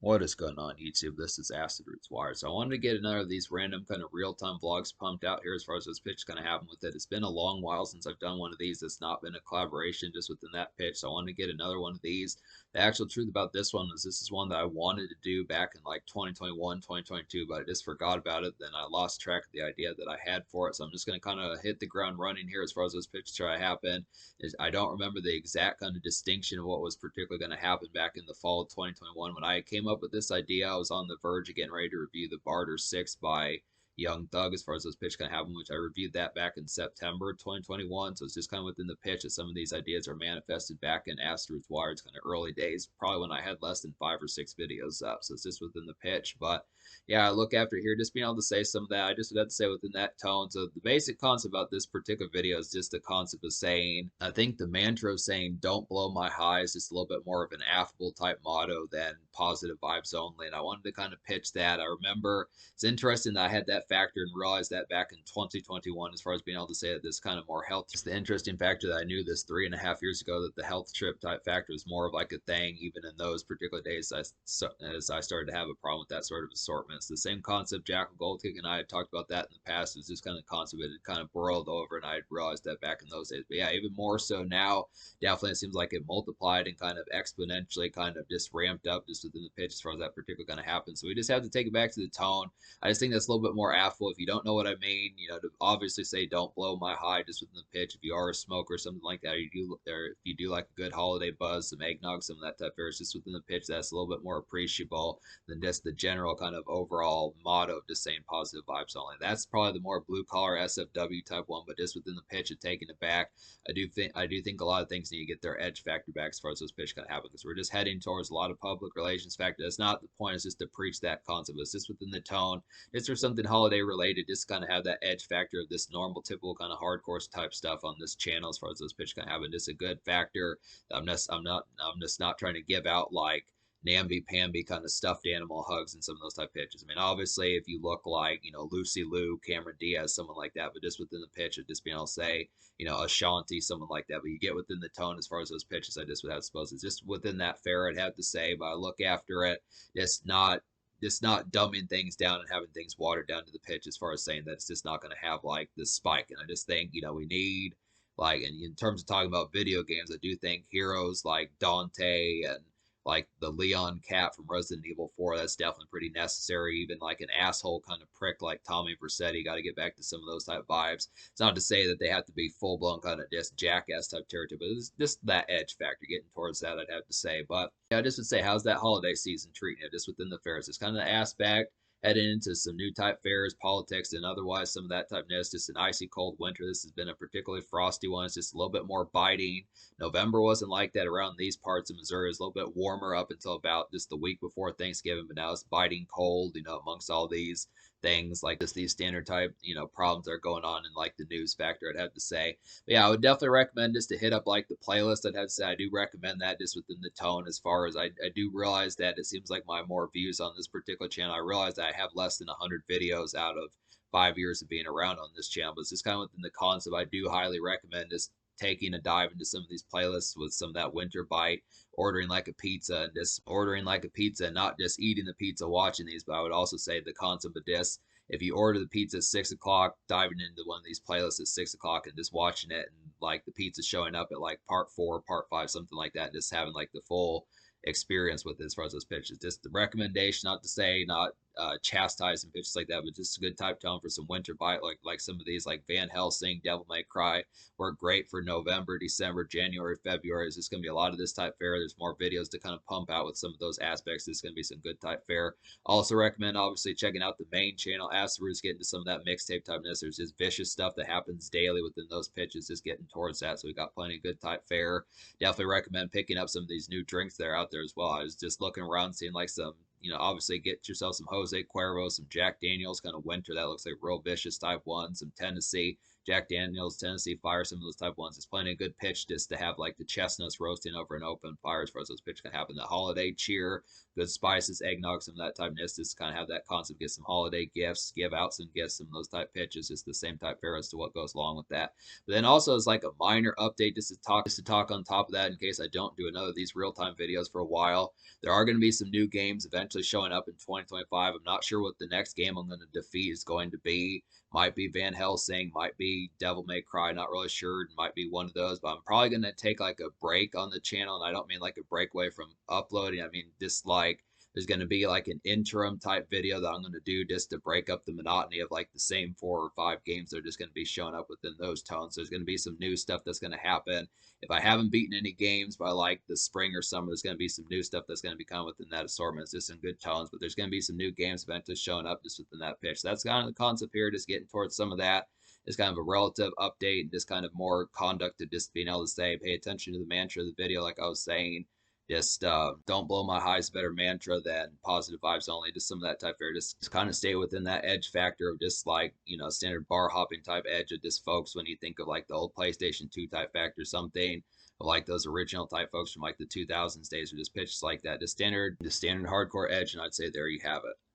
What is going on, YouTube? This is Acid Roots Wire. So I wanted to get another of these random kind of real-time vlogs pumped out here as far as this pitch going to happen with it. It's been a long while since I've done one of these. It's not been a collaboration just within that pitch. So I wanted to get another one of these. The actual truth about this one is this is one that I wanted to do back in like 2021, 2022, but I just forgot about it. Then I lost track of the idea that I had for it. So I'm just going to kind of hit the ground running here as far as those pitches try to happen. I don't remember the exact kind of distinction of what was particularly going to happen back in the fall of 2021. When I came up with this idea, I was on the verge of getting ready to review the Barter 6 by Young Thug as far as those pitch kind of happen, which I reviewed that back in September 2021. So it's just kind of within the pitch that some of these ideas are manifested back in Asteroids Wired's kind of early days, probably when I had less than 5 or 6 videos up. So it's just within the pitch. But yeah, I look after here, just being able to say some of that. I just would have to say within that tone. So the basic concept about this particular video is just the concept of saying, I think the mantra of saying, don't blow my high is just a little bit more of an affable type motto than positive vibes only. And I wanted to kind of pitch that. I remember it's interesting that I had that factor and realized that back in 2021, as far as being able to say that this kind of more health. It's the interesting factor that I knew this 3.5 years ago that the health trip type factor was more of like a thing, even in those particular days as I started to have a problem with that sort of assortment. It's the same concept. Jackal Goldkick and I had talked about that in the past. It was just kind of concept it had kind of boiled over, and I had realized that back in those days. But yeah, even more so now, definitely it seems like it multiplied and kind of exponentially kind of just ramped up just within the pitch as far as that particular going to happen. So we just have to take it back to the tone. I just think that's a little bit more affable. If you don't know what I mean, to obviously say don't blow my high just within the pitch. If you are a smoker or something like that, or if you do like a good holiday buzz, some eggnog, some of that type of air, just within the pitch, that's a little bit more appreciable than just the general kind of overall motto of just saying positive vibes only. That's probably the more blue collar SFW type one, but just within the pitch of taking it back, I do think a lot of things need to get their edge factor back as far as those pitch kind of happen, because we're just heading towards a lot of public relations factor. That's not the point. It's just to preach that concept. It's just within the tone. It's for something holiday related. Just kind of have that edge factor of this normal, typical kind of hardcore type stuff on this channel as far as those pitch kind of happen. Just a good factor. I'm just not trying to give out like namby-pamby kind of stuffed animal hugs and some of those type pitches. I mean, obviously, if you look like, Lucy Liu, Cameron Diaz, someone like that, but just within the pitch of just being able to say, Ashanti, someone like that, but you get within the tone as far as those pitches, I just would have to suppose it's just within that fair, I'd have to say, but I look after it, just not dumbing things down and having things watered down to the pitch as far as saying that it's just not going to have like this spike. And I just think, we need like, and in terms of talking about video games, I do think heroes like Dante and like the Leon Cat from Resident Evil 4, that's definitely pretty necessary. Even like an asshole kind of prick like Tommy Vercetti, got to get back to some of those type vibes. It's not to say that they have to be full blown kind of just jackass type territory, but it's just that edge factor getting towards that, I'd have to say. But yeah, I just would say, how's that holiday season treating it just within the fairs? It's kind of the aspect heading into some new type fairs, politics, and otherwise some of that type ness. Just an icy cold winter. This has been a particularly frosty one. It's just a little bit more biting. November wasn't like that around these parts of Missouri. It was a little bit warmer up until about just the week before Thanksgiving, but now it's biting cold, amongst all these things like just these standard type, problems that are going on in like the news factor, I'd have to say. But yeah, I would definitely recommend just to hit up like the playlist. I'd have to say I do recommend that just within the tone as far as I do realize that it seems like my more views on this particular channel. I realize that I have less than 100 videos out of 5 years of being around on this channel, but it's just kind of within the concept. I do highly recommend just taking a dive into some of these playlists with some of that winter bite, ordering like a pizza and just ordering like a pizza and not just eating the pizza watching these. But I would also say the concept of this, if you order the pizza at 6 o'clock, diving into one of these playlists at 6 o'clock and just watching it, and like the pizza showing up at like part 4, part 5, something like that, just having like the full experience with it as far as those pitches. Just the recommendation, not to say not chastising pitches like that, but just a good type tone for some winter bite, like some of these, like Van Helsing, Devil May Cry, work great for November, December, January, February. Is just going to be a lot of this type fare. There's more videos to kind of pump out with some of those aspects. There's going to be some good type fare. Also recommend obviously checking out the main channel. Afterwards, getting to some of that mixtape typeness. There's just vicious stuff that happens daily within those pitches, just getting towards that. So we got plenty of good type fare. Definitely recommend picking up some of these new drinks that are out there as well. I was just looking around, seeing like some, obviously get yourself some Jose Cuervo, some Jack Daniels, kind of winter. That looks like real vicious type one, some Tennessee. Jack Daniels, Tennessee Fire, some of those type ones. It's plenty a good pitch just to have like the chestnuts roasting over an open fire as far as those pitches can happen. The holiday cheer, good spices, eggnog, some of that type of just kind of have that concept, get some holiday gifts, give out some gifts, some of those type pitches, just the same type fare as to what goes along with that. But then also as like a minor update, just to talk on top of that in case I don't do another of these real-time videos for a while. There are going to be some new games eventually showing up in 2025. I'm not sure what the next game I'm going to defeat is going to be. Might be Van Helsing, might be Devil May Cry, not really sure. It might be one of those, but I'm probably going to take like a break on the channel. And I don't mean like a break away from uploading. I mean, just like there's going to be like an interim type video that I'm going to do just to break up the monotony of like the same 4 or 5 games that are just going to be showing up within those tones. There's going to be some new stuff that's going to happen. If I haven't beaten any games by like the spring or summer, there's going to be some new stuff that's going to be coming within that assortment. It's just in good tones, but there's going to be some new games eventually showing up just within that pitch. So that's kind of the concept here, just getting towards some of that. It's kind of a relative update and just kind of more conduct of just being able to say, pay attention to the mantra of the video, like I was saying. Just don't blow my high is better mantra than positive vibes only. Just some of that type there. Just kind of stay within that edge factor of just like, standard bar hopping type edge of just folks when you think of like the old PlayStation 2 type factor, something like those original type folks from like the 2000s days or just pitches like that. Just standard hardcore edge. And I'd say there you have it.